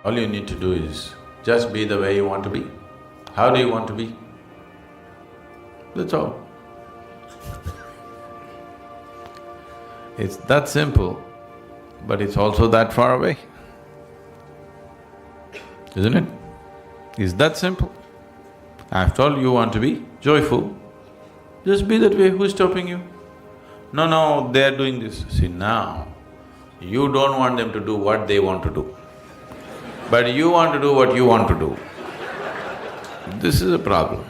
All you need to do is just be the way you want to be. How do you want to be? That's all. It's that simple, but it's also that far away, isn't it? It's that simple. After all, you want to be joyful, just be that way. Who's stopping you? No, no, they're doing this. See, now, you don't want them to do what they want to do, but you want to do what you want to do. This is a problem.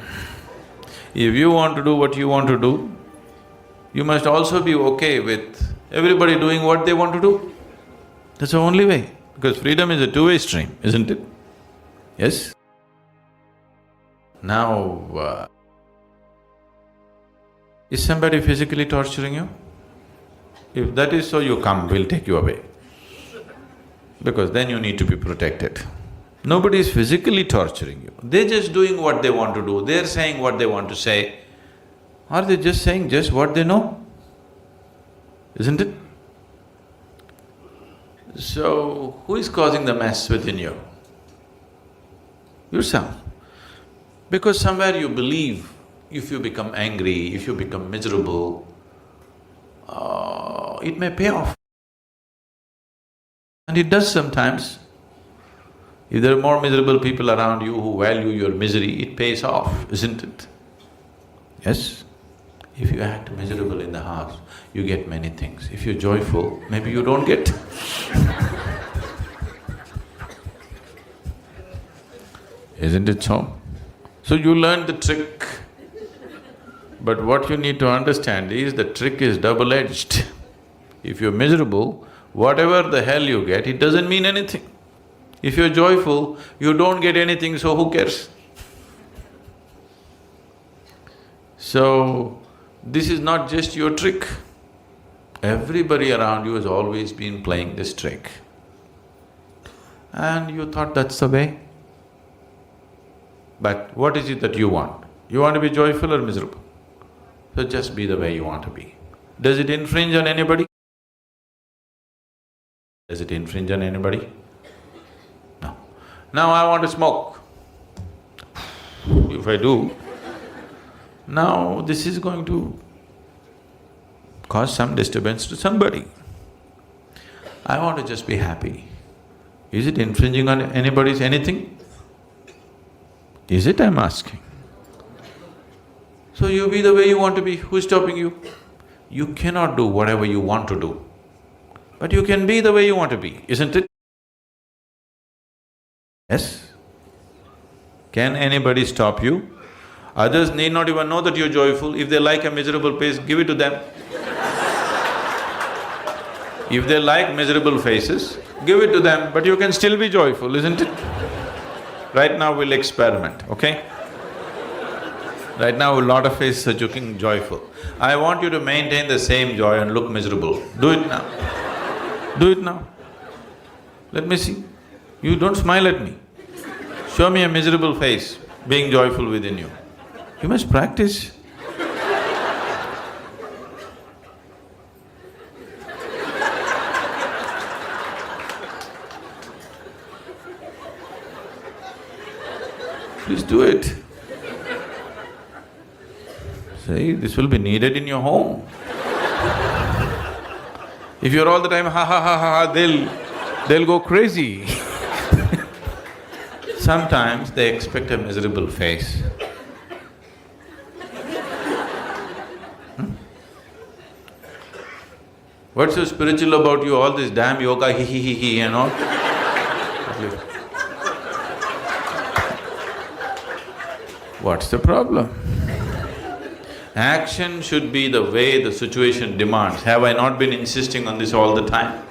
If you want to do what you want to do, you must also be okay with everybody doing what they want to do. That's the only way, because freedom is a two-way stream, isn't it? Yes? Now, is somebody physically torturing you? If that is so, you come, we'll take you away, because then you need to be protected. Nobody is physically torturing you, they're just doing what they want to do, they're saying what they want to say. Are they just saying just what they know? Isn't it? So, who is causing the mess within you? Yourself. Because somewhere you believe if you become angry, if you become miserable, it may pay off. And it does sometimes. If there are more miserable people around you who value your misery, it pays off, isn't it? Yes? If you act miserable in the house, you get many things. If you're joyful, maybe you don't get. Isn't it so? So you learn the trick. But what you need to understand is the trick is double-edged. If you're miserable, whatever the hell you get, it doesn't mean anything. If you're joyful, you don't get anything, so who cares? So, this is not just your trick. Everybody around you has always been playing this trick. And you thought that's the way. But what is it that you want? You want to be joyful or miserable? So just be the way you want to be. Does it infringe on anybody? Does it infringe on anybody? No. Now I want to smoke. If I do, now this is going to cause some disturbance to somebody. I want to just be happy. Is it infringing on anybody's anything? Is it, I'm asking? So you be the way you want to be, who's stopping you? You cannot do whatever you want to do, but you can be the way you want to be, isn't it? Yes? Can anybody stop you? Others need not even know that you're joyful. If they like a miserable face, give it to them. If they like miserable faces, give it to them, but you can still be joyful, isn't it? Right now we'll experiment, okay? Right now a lot of faces are looking joyful. I want you to maintain the same joy and look miserable. Do it now. Do it now. Let me see. You don't smile at me. Show me a miserable face being joyful within you. You must practice. Please do it. See, this will be needed in your home. If you're all the time ha ha ha ha, they'll go crazy. Sometimes they expect a miserable face. What's so spiritual about you, all this damn yoga, he and all? What's the problem? Action should be the way the situation demands. Have I not been insisting on this all the time?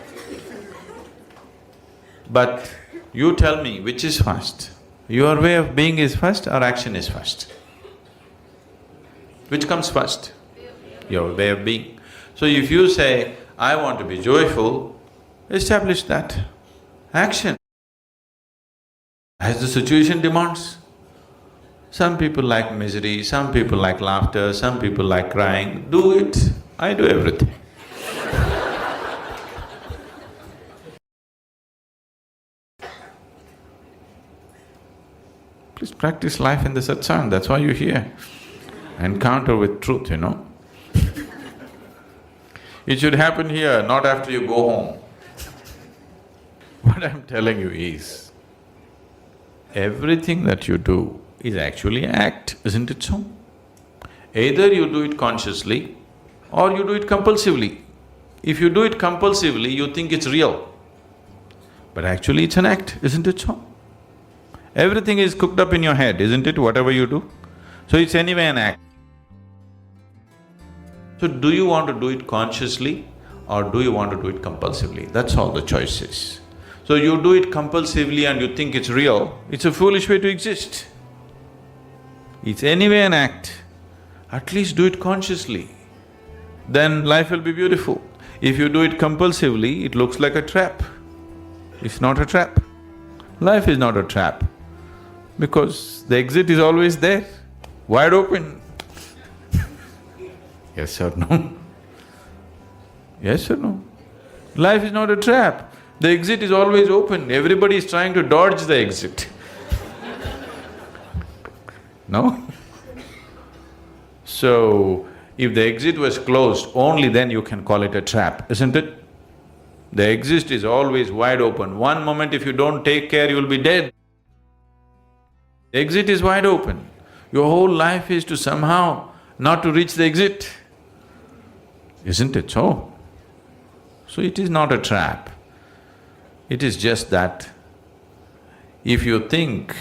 But you tell me, which is first? Your way of being is first or action is first? Which comes first? Your way of being. So if you say, I want to be joyful, establish that. Action. As the situation demands. Some people like misery, some people like laughter, some people like crying. Do it. I do everything. Please practice life in the satsang, that's why you're here. Encounter with truth, you know. It should happen here, not after you go home. What I'm telling you is, everything that you do is actually act, isn't it so? Either you do it consciously or you do it compulsively. If you do it compulsively, you think it's real. But actually it's an act, isn't it so? Everything is cooked up in your head, isn't it, whatever you do? So it's anyway an act. So do you want to do it consciously or do you want to do it compulsively? That's all the choice is. So you do it compulsively and you think it's real, it's a foolish way to exist. It's anyway an act, at least do it consciously, then life will be beautiful. If you do it compulsively, it looks like a trap. It's not a trap. Life is not a trap, because the exit is always there, wide open. Yes or no? Yes or no? Life is not a trap. The exit is always open, everybody is trying to dodge the exit. No? So, if the exit was closed, only then you can call it a trap, isn't it? The exit is always wide open. One moment if you don't take care, you'll be dead. The exit is wide open. Your whole life is to somehow not to reach the exit. Isn't it so? So it is not a trap. It is just that if you think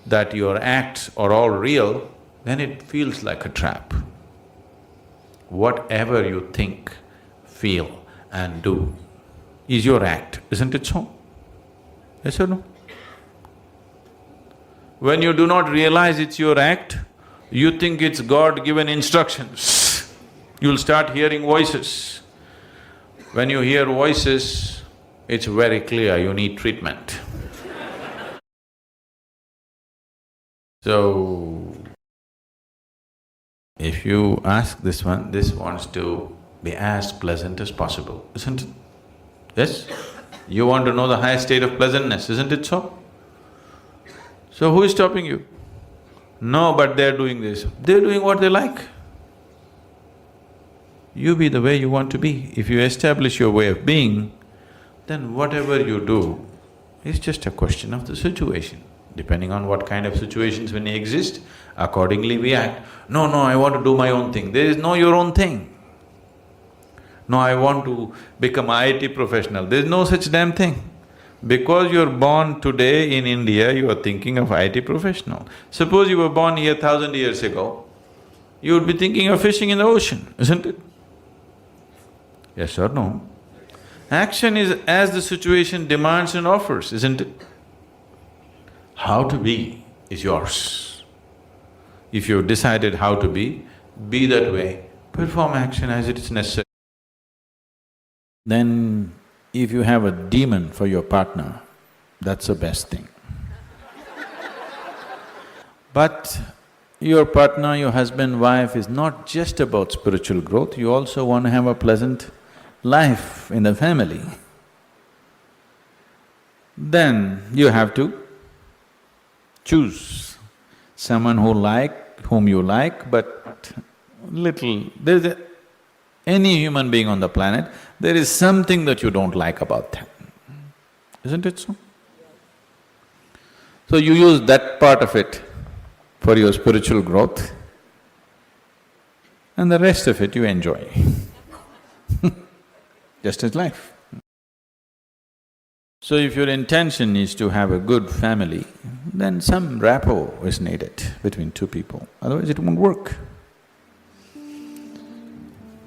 that your acts are all real, then it feels like a trap. Whatever you think, feel and do is your act, isn't it so? Yes or no? When you do not realize it's your act, you think it's God-given instructions. You'll start hearing voices. When you hear voices, it's very clear you need treatment. So, if you ask this one, this wants to be as pleasant as possible, isn't it? Yes? You want to know the highest state of pleasantness, isn't it so? So who is stopping you? No, but they're doing this. They're doing what they like. You be the way you want to be. If you establish your way of being, then whatever you do is just a question of the situation. Depending on what kind of situations when they exist, accordingly we act. No, I want to do my own thing. There is no your own thing. No, I want to become IT professional. There is no such damn thing. Because you're born today in India, you are thinking of IT professional. Suppose you were born here 1,000 years ago, you would be thinking of fishing in the ocean, isn't it? Yes or no? Action is as the situation demands and offers, isn't it? How to be is yours. If you've decided how to be that way, perform action as it is necessary. Then if you have a demon for your partner, that's the best thing. But your partner, your husband, wife is not just about spiritual growth, you also want to have a pleasant life in the family. Then you have to choose someone whom you like, but any human being on the planet, there is something that you don't like about them, isn't it so? So you use that part of it for your spiritual growth and the rest of it you enjoy just as life. So if your intention is to have a good family, then some rapport is needed between two people, otherwise it won't work.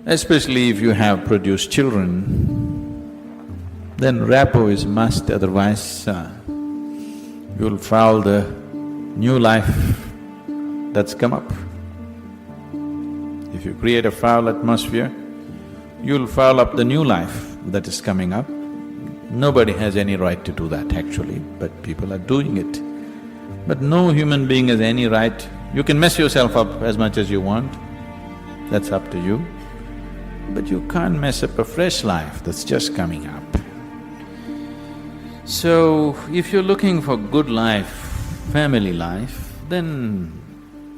Especially if you have produced children, then rapport is must, otherwise you'll foul the new life that's come up. If you create a foul atmosphere, you'll foul up the new life that is coming up. Nobody has any right to do that actually, but people are doing it. But no human being has any right. You can mess yourself up as much as you want, that's up to you. But you can't mess up a fresh life that's just coming up. So, if you're looking for good life, family life, then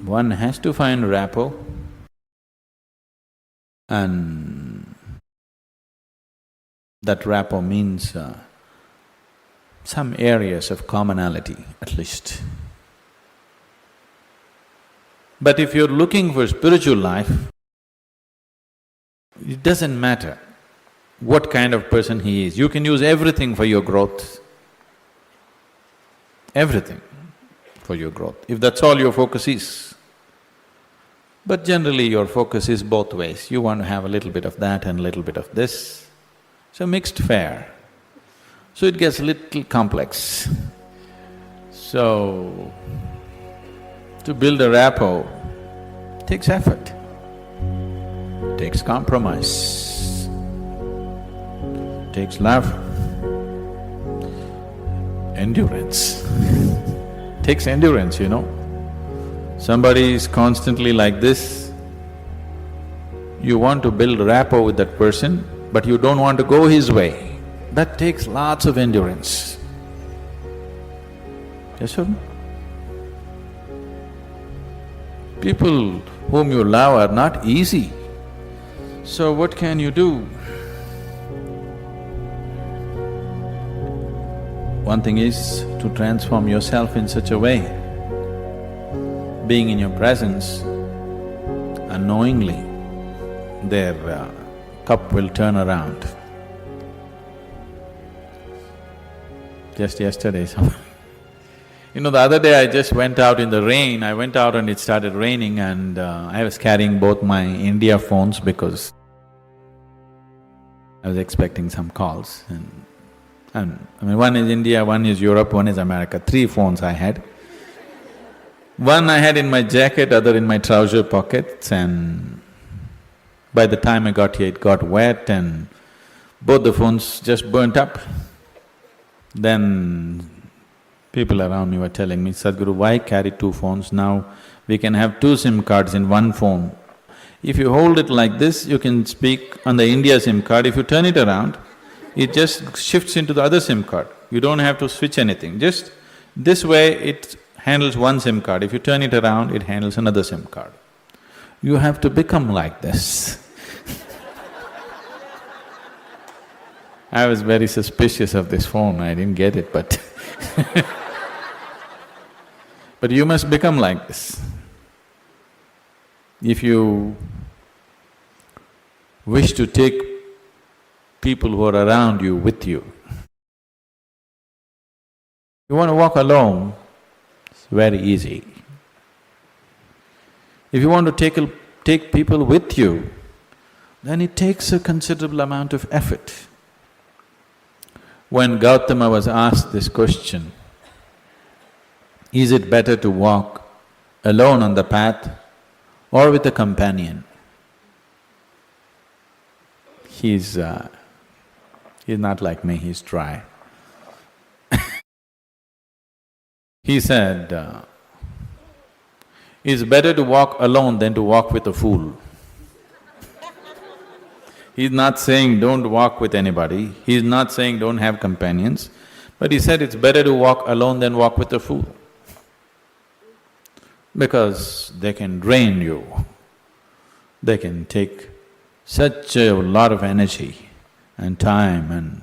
one has to find rapport, and that rapport means some areas of commonality at least. But if you're looking for spiritual life, it doesn't matter what kind of person he is, you can use everything for your growth. Everything for your growth, if that's all your focus is. But generally your focus is both ways, you want to have a little bit of that and a little bit of this. So mixed fare. So it gets a little complex. So, to build a rapport takes effort, takes compromise, takes love, endurance. Takes endurance, you know. Somebody is constantly like this, you want to build rapport with that person, but you don't want to go his way. That takes lots of endurance. Yes or no? People whom you love are not easy. So what can you do? One thing is to transform yourself in such a way, being in your presence, unknowingly, their cup will turn around. Just yesterday, you know, the other day I just went out in the rain, I went out and it started raining and I was carrying both my India phones because I was expecting some calls and I mean, one is India, one is Europe, one is America, 3 phones I had. One I had in my jacket, other in my trouser pockets, and by the time I got here it got wet and both the phones just burnt up. Then people around me were telling me, Sadhguru, why carry 2 phones now? We can have 2 SIM cards in one phone. If you hold it like this, you can speak on the India SIM card. If you turn it around, it just shifts into the other SIM card. You don't have to switch anything, just this way it handles one SIM card. If you turn it around, it handles another SIM card. You have to become like this. I was very suspicious of this phone, I didn't get it, but but you must become like this. If you wish to take people who are around you with you, you want to walk alone, it's very easy. If you want to take people with you, then it takes a considerable amount of effort. When Gautama was asked this question, is it better to walk alone on the path or with a companion? He's not like me, he's dry. He said, it's better to walk alone than to walk with a fool. He's not saying don't walk with anybody, he's not saying don't have companions, but he said it's better to walk alone than walk with a fool. Because they can drain you, they can take such a lot of energy and time, and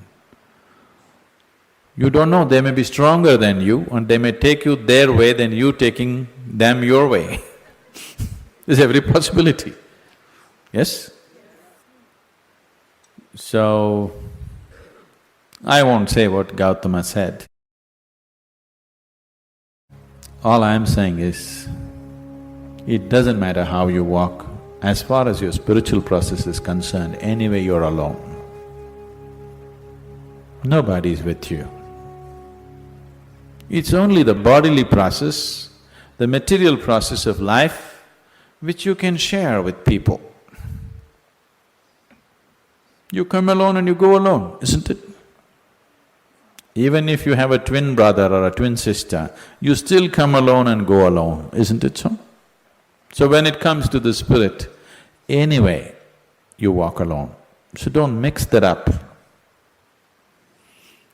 you don't know, they may be stronger than you and they may take you their way than you taking them your way. There's every possibility, yes? So, I won't say what Gautama said. All I'm saying is, it doesn't matter how you walk, as far as your spiritual process is concerned, anyway you're alone. Nobody is with you. It's only the bodily process, the material process of life, which you can share with people. You come alone and you go alone, isn't it? Even if you have a twin brother or a twin sister, you still come alone and go alone, isn't it so? So when it comes to the spirit, anyway, you walk alone. So don't mix that up.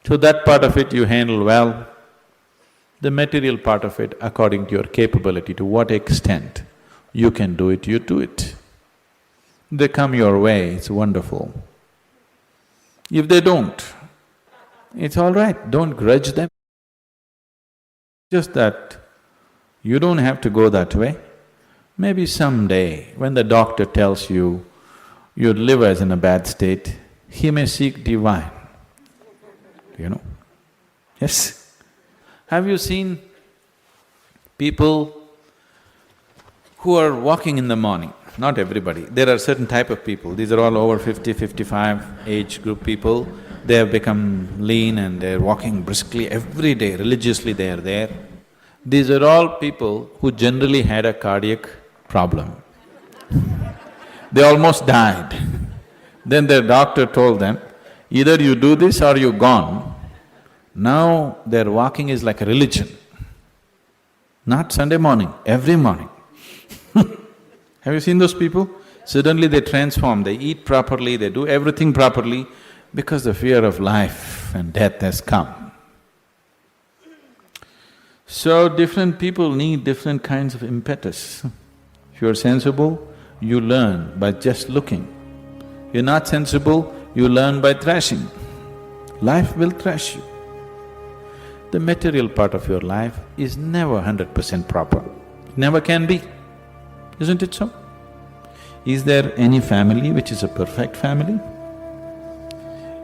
So that part of it you handle well, The material part of it, according to your capability, to what extent you can do it, you do it. They come your way, it's wonderful. If they don't, it's all right, don't grudge them. Just that you don't have to go that way. Maybe someday, when the doctor tells you your liver is in a bad state, he may seek divine, you know. Yes. Have you seen people who are walking in the morning? Not everybody, there are certain type of people, these are all over 50, 55 age group people. They have become lean and they're walking briskly every day, religiously they are there. These are all people who generally had a cardiac problem. They almost died. Then their doctor told them, either you do this or you're gone. Now their walking is like a religion. Not Sunday morning, every morning. Have you seen those people? Suddenly they transform, they eat properly, they do everything properly because the fear of life and death has come. So different people need different kinds of impetus. If you're sensible, you learn by just looking. You're not sensible, you learn by thrashing. Life will thrash you. The material part of your life is never 100% proper, never can be. Isn't it so? Is there any family which is a perfect family?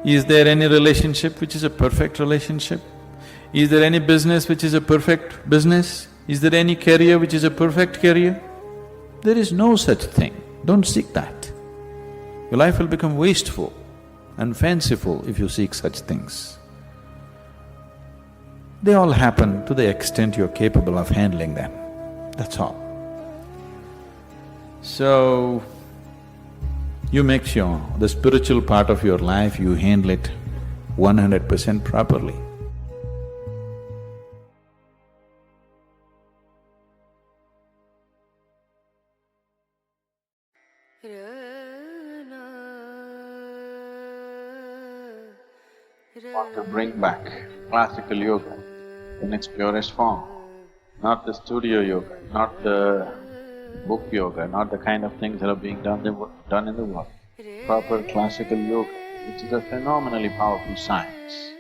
Is there any relationship which is a perfect relationship? Is there any business which is a perfect business? Is there any career which is a perfect career? There is no such thing, don't seek that. Your life will become wasteful and fanciful if you seek such things. They all happen to the extent you're capable of handling them, that's all. So, you make sure the spiritual part of your life, you handle it 100% properly. Want to bring back classical yoga in its purest form, not the studio yoga, not the book yoga, not the kind of things that are being done in the world. Proper classical yoga, which is a phenomenally powerful science.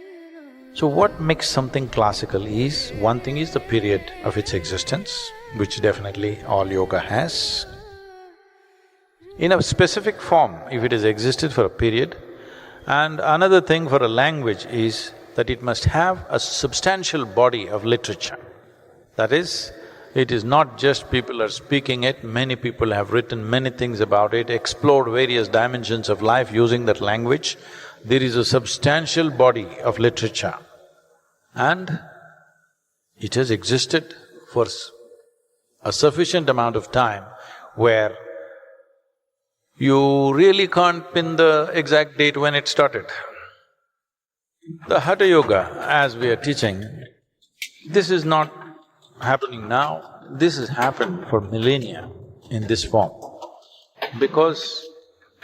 So what makes something classical is, one thing is the period of its existence, which definitely all yoga has. In a specific form, if it has existed for a period, and another thing for a language is that it must have a substantial body of literature. That is, it is not just people are speaking it, many people have written many things about it, explored various dimensions of life using that language. There is a substantial body of literature and it has existed for a sufficient amount of time where you really can't pin the exact date when it started. The Hatha Yoga, as we are teaching, this is not happening now, this has happened for millennia in this form. Because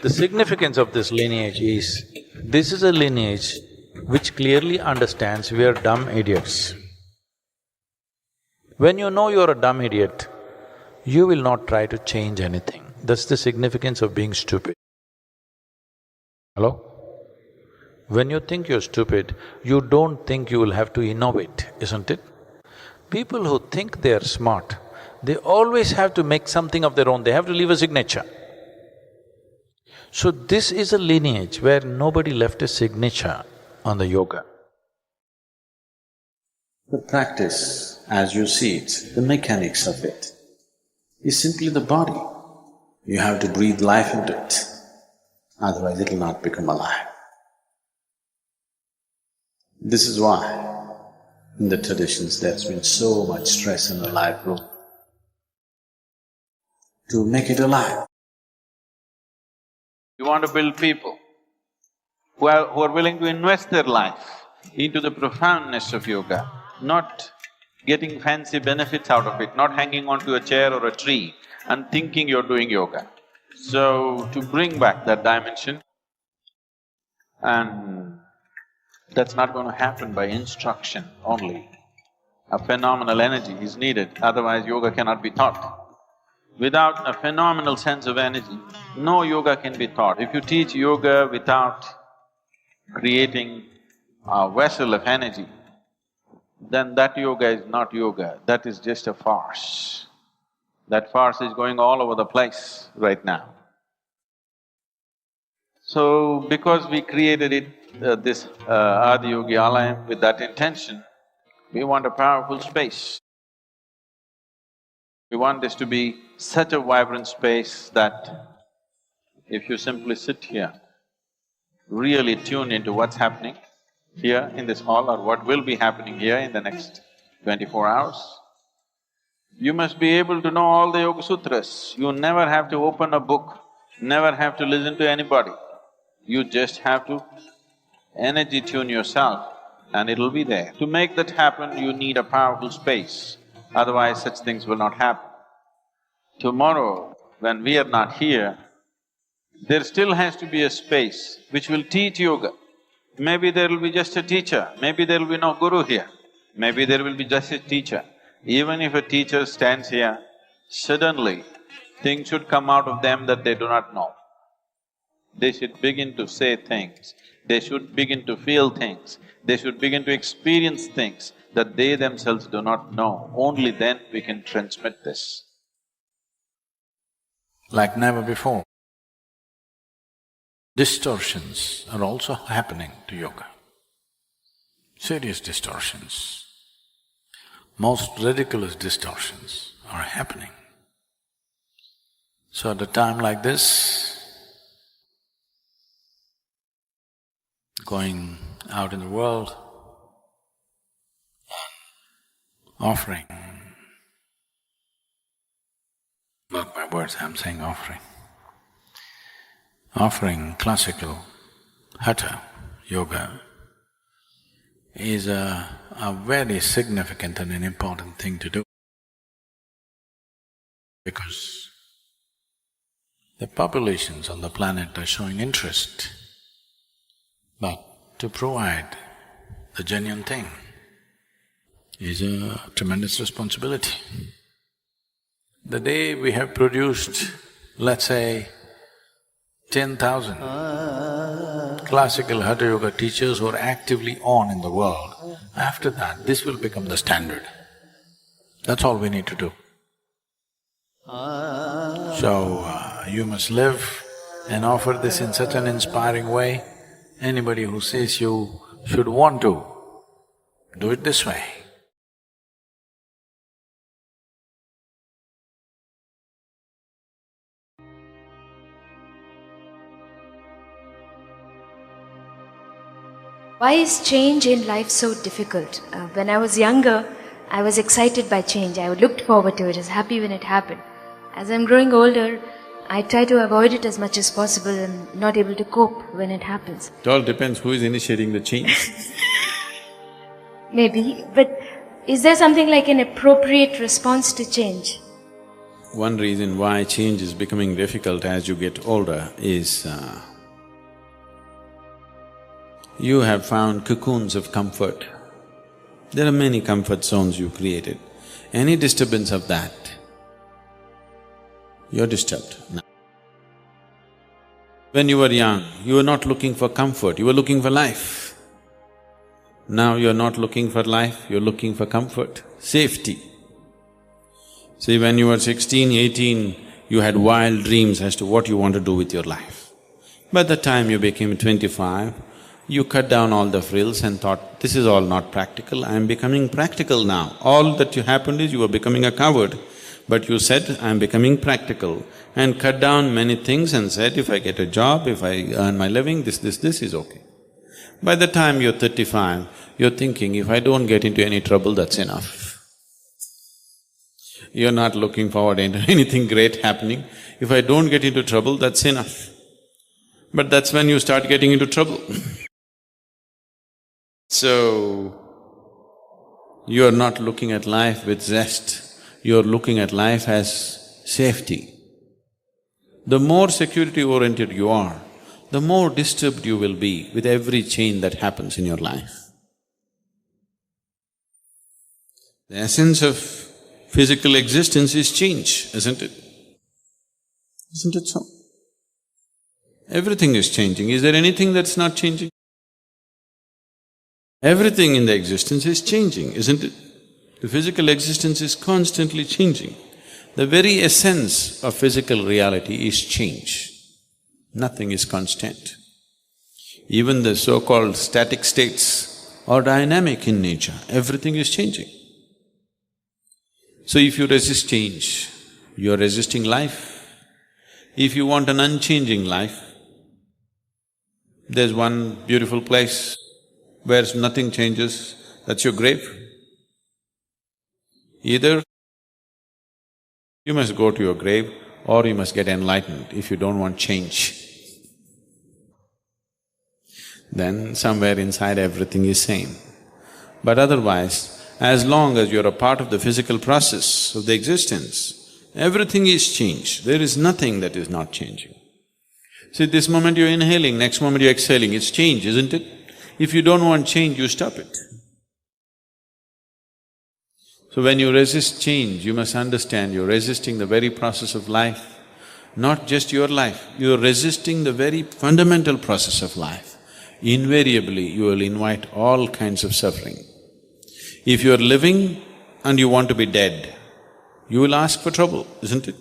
the significance of this lineage is, this is a lineage which clearly understands we are dumb idiots. When you know you're a dumb idiot, you will not try to change anything. That's the significance of being stupid. Hello? When you think you're stupid, you don't think you will have to innovate, isn't it? People who think they're smart, they always have to make something of their own, they have to leave a signature. So this is a lineage where nobody left a signature on the yoga. The practice, as you see it, the mechanics of it, is simply the body. You have to breathe life into it, otherwise it'll not become alive. This is why in the traditions there's been so much stress in the life group to make it alive. You want to build people who are willing to invest their life into the profoundness of yoga, not getting fancy benefits out of it, not hanging onto a chair or a tree and thinking you're doing yoga. So, to bring back that dimension, and that's not going to happen by instruction only. A phenomenal energy is needed, otherwise yoga cannot be taught. Without a phenomenal sense of energy, no yoga can be taught. If you teach yoga without creating a vessel of energy, then that yoga is not yoga, that is just a farce. That farce is going all over the place right now. So, because we created it, this Adi Yogi Alayam with that intention, we want a powerful space. We want this to be such a vibrant space that if you simply sit here, really tune into what's happening here in this hall or what will be happening here in the next 24 hours, you must be able to know all the Yoga Sutras. You never have to open a book, never have to listen to anybody. You just have to energy tune yourself and it'll be there. To make that happen, you need a powerful space, otherwise such things will not happen. Tomorrow, when we are not here, there still has to be a space which will teach yoga. Maybe there will be just a teacher, maybe there will be no guru here, maybe there will be just a teacher. Even if a teacher stands here, suddenly things should come out of them that they do not know. They should begin to say things, they should begin to feel things, they should begin to experience things that they themselves do not know. Only then we can transmit this. Like never before. Distortions are also happening to yoga. Serious distortions. Most ridiculous distortions are happening. So at a time like this, going out in the world, offering, mark my words, I'm saying offering. Offering classical hatha yoga is a very significant and an important thing to do, because the populations on the planet are showing interest, but to provide the genuine thing is a tremendous responsibility. The day we have produced, let's say, 10,000 classical hatha yoga teachers who are actively on in the world, after that, this will become the standard. That's all we need to do. So, you must live and offer this in such an inspiring way. Anybody who says you should want to, do it this way. Why is change in life so difficult? When I was younger, I was excited by change. I looked forward to it, I was happy when it happened. As I'm growing older, I try to avoid it as much as possible and not able to cope when it happens. It all depends who is initiating the change. Maybe, but is there something like an appropriate response to change? One reason why change is becoming difficult as you get older is you have found cocoons of comfort. There are many comfort zones you created. Any disturbance of that, you're disturbed now. When you were young, you were not looking for comfort, you were looking for life. Now you're not looking for life, you're looking for comfort, safety. See, when you were 16, 18, you had wild dreams as to what you want to do with your life. By the time you became 25, you cut down all the frills and thought, this is all not practical, I'm becoming practical now. All that happened is you were becoming a coward, but you said, I'm becoming practical, and cut down many things and said, if I get a job, if I earn my living, this is okay. By the time you're 35, you're thinking, if I don't get into any trouble, that's enough. You're not looking forward into anything great happening. If I don't get into trouble, that's enough. But that's when you start getting into trouble. So, you're not looking at life with zest, you're looking at life as safety. The more security-oriented you are, the more disturbed you will be with every change that happens in your life. The essence of physical existence is change, isn't it? Isn't it so? Everything is changing. Is there anything that's not changing? Everything in the existence is changing, isn't it? The physical existence is constantly changing. The very essence of physical reality is change. Nothing is constant. Even the so-called static states are dynamic in nature, everything is changing. So if you resist change, you're resisting life. If you want an unchanging life, there's one beautiful place where nothing changes, that's your grave. Either you must go to your grave or you must get enlightened if you don't want change. Then somewhere inside everything is same. But otherwise, as long as you're a part of the physical process of the existence, everything is changed, there is nothing that is not changing. See, this moment you're inhaling, next moment you're exhaling, it's change, isn't it? If you don't want change, you stop it. So when you resist change, you must understand you're resisting the very process of life, not just your life, you're resisting the very fundamental process of life. Invariably, you will invite all kinds of suffering. If you're living and you want to be dead, you will ask for trouble, isn't it?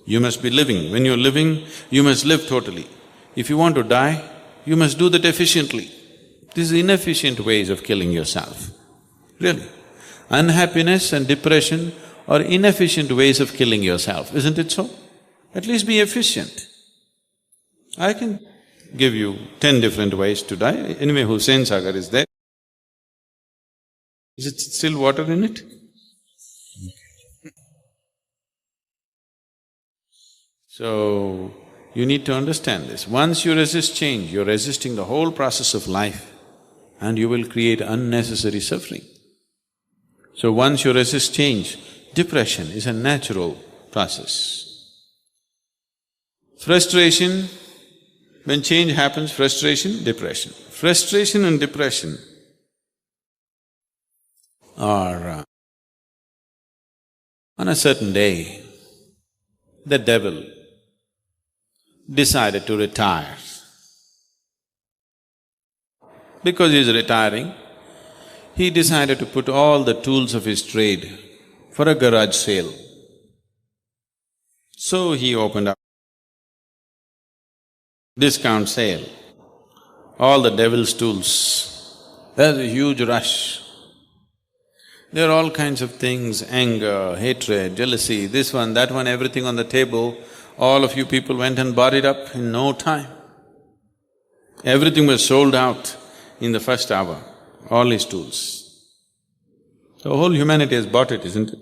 You must be living. When you're living, you must live totally. If you want to die, you must do that efficiently. These are inefficient ways of killing yourself, really. Unhappiness and depression are inefficient ways of killing yourself, isn't it so? At least be efficient. I can give you 10 different ways to die. Anyway, Hussain Sagar is there. Is it still water in it? So, you need to understand this. Once you resist change, you're resisting the whole process of life and you will create unnecessary suffering. So once you resist change, depression is a natural process. Frustration, when change happens, frustration, depression. Frustration and depression are… on a certain day, the devil decided to retire. Because he is retiring, he decided to put all the tools of his trade for a garage sale. So he opened up discount sale, all the devil's tools. There's a huge rush. There are all kinds of things, anger, hatred, jealousy, this one, that one, everything on the table. All of you people went and bought it up in no time. Everything was sold out in the first hour, all his tools. The whole humanity has bought it, isn't it?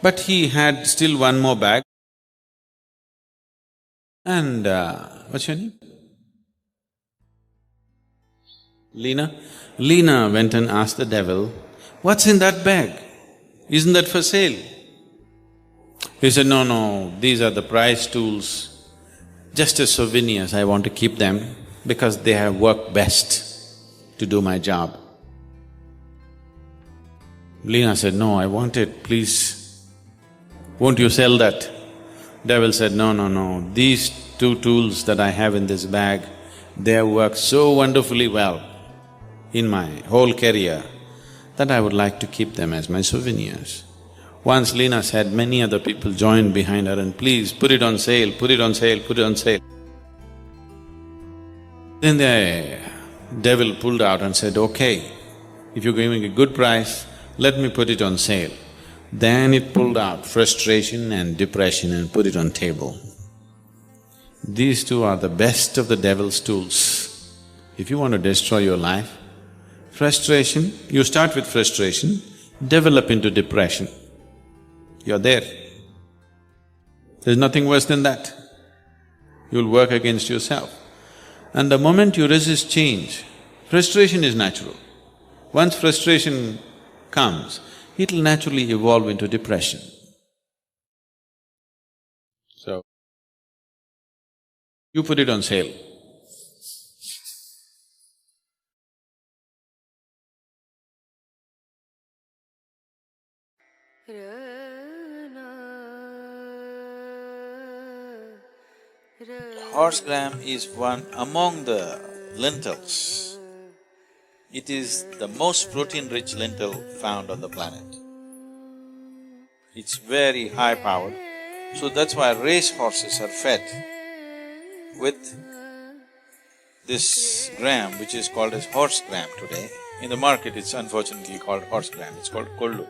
But he had still one more bag and what's your name? Leena? Leena went and asked the devil, "What's in that bag? Isn't that for sale?" He said, "No, these are the prize tools. Just as souvenirs, I want to keep them because they have worked best to do my job." Leena said, "No, I want it, please. Won't you sell that?" Devil said, No, these two tools that I have in this bag, they have worked so wonderfully well in my whole career that I would like to keep them as my souvenirs." Once Leena said, many other people joined behind her and, "Please, put it on sale, put it on sale, put it on sale." Then the devil pulled out and said, "Okay, if you're giving a good price, let me put it on sale." Then it pulled out frustration and depression and put it on table. These two are the best of the devil's tools. If you want to destroy your life, frustration, you start with frustration, develop into depression. You're there. There's nothing worse than that. You'll work against yourself. And the moment you resist change, frustration is natural. Once frustration comes, it'll naturally evolve into depression. So, you put it on sale. Horse gram is one among the lentils. It is the most protein-rich lentil found on the planet. It's very high-powered, so that's why race horses are fed with this gram, which is called as horse gram today. In the market, it's unfortunately called horse gram, it's called kollu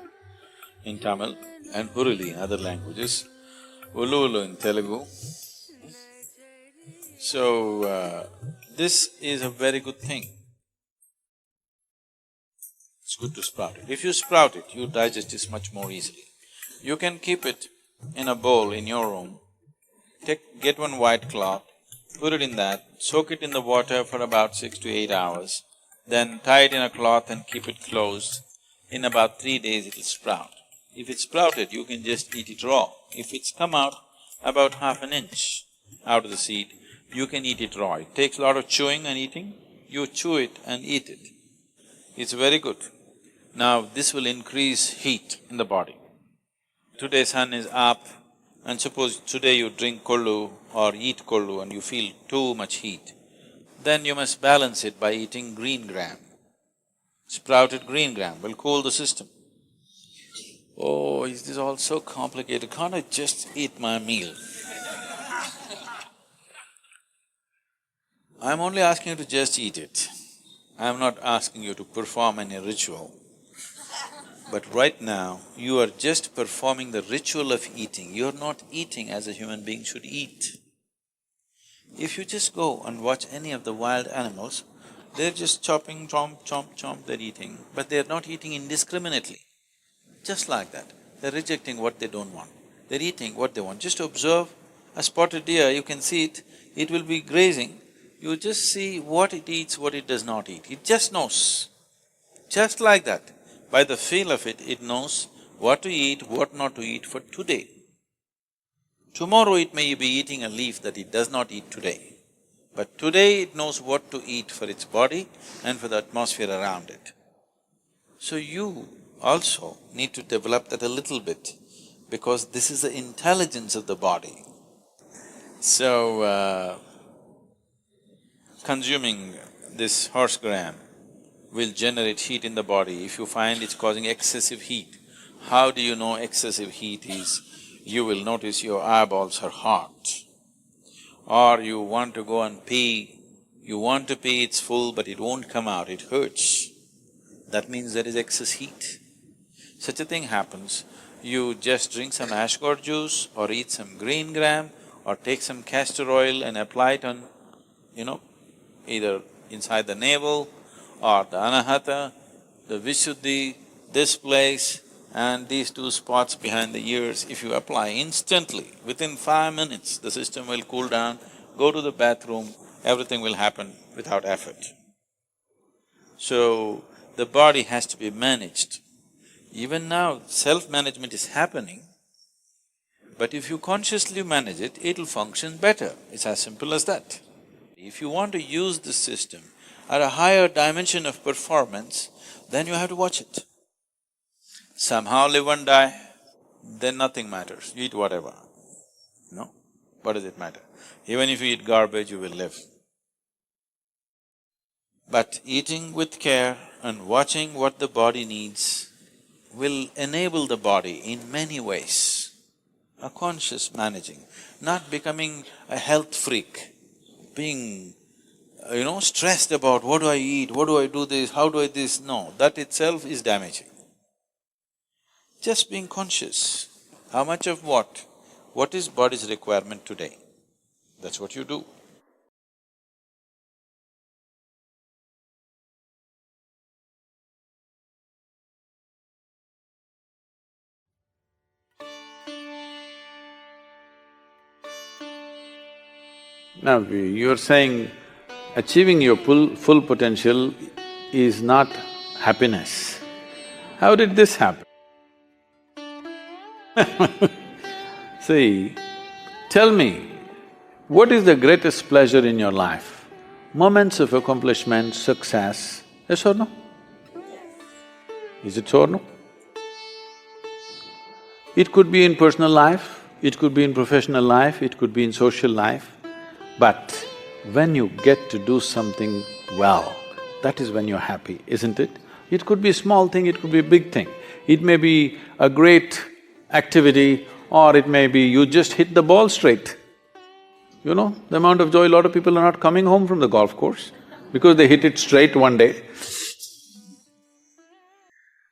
in Tamil and huruli in other languages, ulu in Telugu. So, this is a very good thing. It's good to sprout it. If you sprout it, you digest it much more easily. You can keep it in a bowl in your room, get one white cloth, put it in that, soak it in the water for about 6 to 8 hours, then tie it in a cloth and keep it closed. In about 3 days it'll sprout. If it's sprouted, you can just eat it raw. If it's come out about half an inch out of the seed, you can eat it raw. It takes a lot of chewing and eating, you chew it and eat it. It's very good. Now, this will increase heat in the body. Today sun is up, and suppose today you drink kollu or eat kollu and you feel too much heat, then you must balance it by eating green gram. Sprouted green gram will cool the system. Oh, is this all so complicated? Can't I just eat my meal? I'm only asking you to just eat it. I'm not asking you to perform any ritual. But right now, you are just performing the ritual of eating. You're not eating as a human being should eat. If you just go and watch any of the wild animals, they're just chopping, chomp, chomp, chomp, they're eating, but they're not eating indiscriminately. Just like that, they're rejecting what they don't want. They're eating what they want. Just observe a spotted deer, you can see it will be grazing. You just see what it eats, what it does not eat. It just knows. Just like that, by the feel of it, it knows what to eat, what not to eat for today. Tomorrow it may be eating a leaf that it does not eat today, but today it knows what to eat for its body and for the atmosphere around it. So you also need to develop that a little bit, because this is the intelligence of the body. So, consuming this horse gram will generate heat in the body. If you find it's causing excessive heat, how do you know excessive heat is? You will notice your eyeballs are hot. Or you want to go and pee, you want to pee, it's full but it won't come out, it hurts. That means there is excess heat. Such a thing happens, you just drink some ash gourd juice or eat some green gram or take some castor oil and apply it on, either inside the navel or the anahata, the vishuddhi, this place and these two spots behind the ears. If you apply instantly, within 5 minutes, the system will cool down, go to the bathroom, everything will happen without effort. So, the body has to be managed. Even now, self-management is happening, but if you consciously manage it, it'll function better. It's as simple as that. If you want to use this system at a higher dimension of performance, then you have to watch it. Somehow live and die, then nothing matters, you eat whatever. No? What does it matter? Even if you eat garbage, you will live. But eating with care and watching what the body needs will enable the body in many ways. A conscious managing, not becoming a health freak, being, stressed about what do I eat, what do I do this, how do I this, no, that itself is damaging. Just being conscious, how much of what is body's requirement today, that's what you do. Now, you're saying achieving your full potential is not happiness. How did this happen? See, tell me, what is the greatest pleasure in your life? Moments of accomplishment, success, yes or no? Is it so or no? It could be in personal life, it could be in professional life, it could be in social life. But when you get to do something well, that is when you're happy, isn't it? It could be a small thing, it could be a big thing. It may be a great activity, or it may be you just hit the ball straight. You know, the amount of joy, a lot of people are not coming home from the golf course because they hit it straight one day.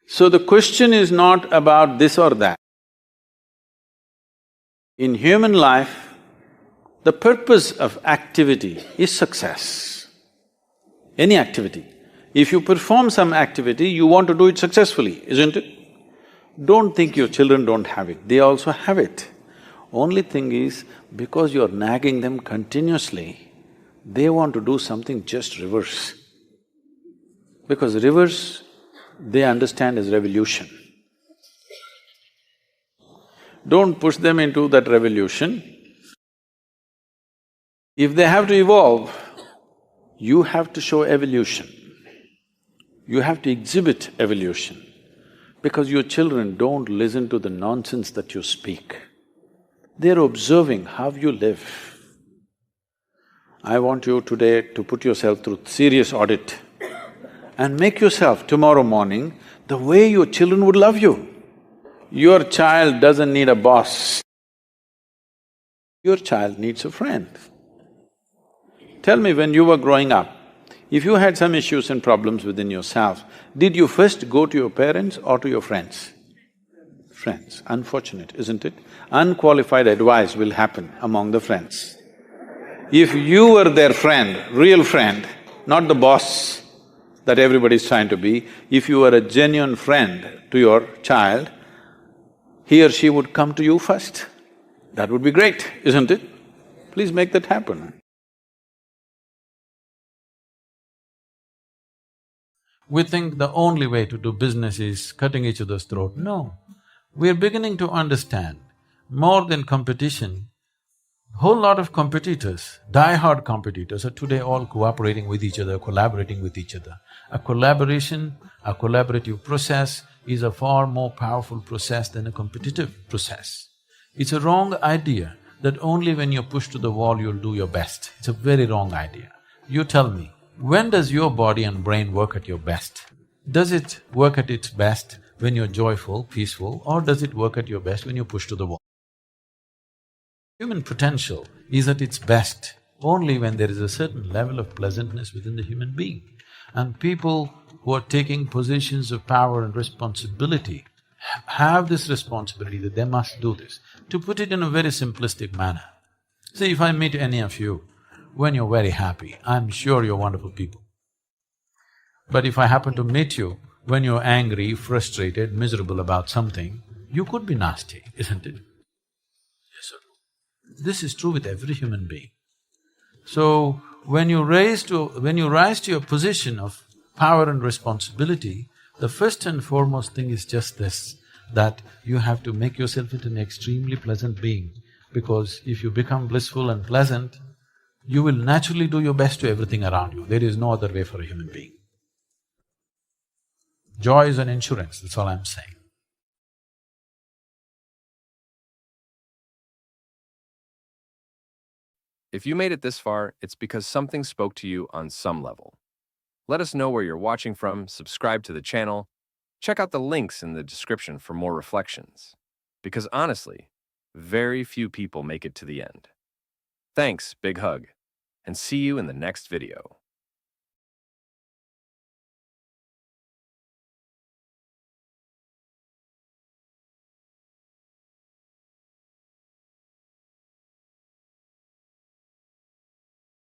So the question is not about this or that. In human life, the purpose of activity is success. Any activity. If you perform some activity, you want to do it successfully, isn't it? Don't think your children don't have it, they also have it. Only thing is, because you're nagging them continuously, they want to do something just reverse. Because reverse, they understand as revolution. Don't push them into that revolution. If they have to evolve, you have to show evolution. You have to exhibit evolution. Because your children don't listen to the nonsense that you speak. They're observing how you live. I want you today to put yourself through serious audit and make yourself tomorrow morning the way your children would love you. Your child doesn't need a boss. Your child needs a friend. Tell me, when you were growing up, if you had some issues and problems within yourself, did you first go to your parents or to your friends? Friends. Unfortunate, isn't it? Unqualified advice will happen among the friends. If you were their friend, real friend, not the boss that everybody's trying to be, if you were a genuine friend to your child, he or she would come to you first. That would be great, isn't it? Please make that happen. We think the only way to do business is cutting each other's throat. No. We're beginning to understand, more than competition, whole lot of competitors, die-hard competitors are today all cooperating with each other, collaborating with each other. A collaboration, a collaborative process is a far more powerful process than a competitive process. It's a wrong idea that only when you're pushed to the wall you'll do your best. It's a very wrong idea. You tell me, when does your body and brain work at your best? Does it work at its best when you're joyful, peaceful, or does it work at your best when you're pushed to the wall? Human potential is at its best only when there is a certain level of pleasantness within the human being. And people who are taking positions of power and responsibility have this responsibility that they must do this. To put it in a very simplistic manner, see, if I meet any of you, when you're very happy, I'm sure you're wonderful people. But if I happen to meet you when you're angry, frustrated, miserable about something, you could be nasty, isn't it? Yes or no? This is true with every human being. So, when you rise to your position of power and responsibility, the first and foremost thing is just this, that you have to make yourself into an extremely pleasant being. Because if you become blissful and pleasant, you will naturally do your best to everything around you. There is no other way for a human being. Joy is an insurance, that's all I'm saying. If you made it this far, it's because something spoke to you on some level. Let us know where you're watching from, subscribe to the channel, check out the links in the description for more reflections. Because honestly, very few people make it to the end. Thanks, big hug, and see you in the next video.